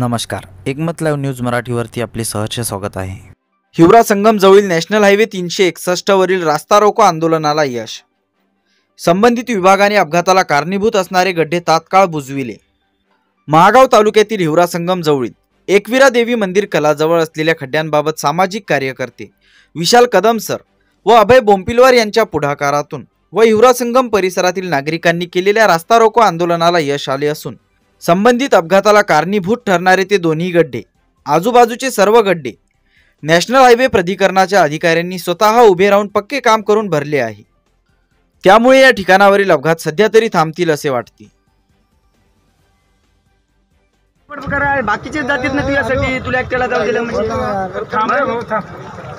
नमस्कार, एकमत live news मराठीवरती आपले सहर्ष स्वागत आहे। हिवरा संगम जवळील नॅशनल हायवे 361 वरील रास्ता रोको आंदोलनाला यश। संबंधित विभागाने अपघाताला कारणीभूत असणारे गड्डे तात्काळ बुजविले। महागाव तालुक्यातील हिवरा संगम जवळील एकविरा देवी मंदिर कलाजवळ असलेल्या खड्ड्यांबाबत सामाजिक कार्यकर्ते विशाल कदम सर व अभय बोंपिलवार यांच्या पुढाकारातून व हिवरा संगम परिसरातील नागरिकांनी केलेल्या रास्ता रोको आंदोलनाला यश आले असून संबंधित अपघाताला कारणीभूत ठरणारे ते दोन्ही गड्डे, आजूबाजूचे सर्व गड्डे नॅशनल हायवे प्राधिकरणाच्या अधिकाऱ्यांनी स्वतः उभे राहून पक्के काम करून भरले आहे। त्यामुळे या ठिकाणावरील अपघात सध्या तरी थांबतील असे वाटते। बाकीचे जातील ना तुझ्यासाठी, तुला एकट्याला जाऊ दिलं म्हणजे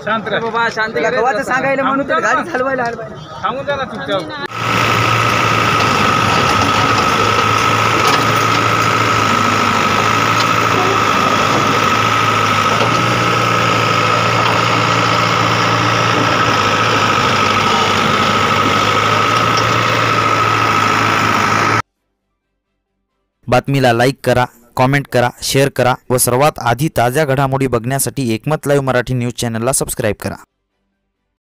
शांत राहा बाबा, शांत गावाचं सांगायला म्हणून तर गाडी चालवायला थांबून जा ना चुपचाप। बातमीला लाईक करा, कमेंट करा, शेअर करा व सर्वात आधी ताज्या घडामोडी बघण्यासाठी एकमत लाईव्ह मराठी न्यूज चॅनलला सबस्क्राइब करा।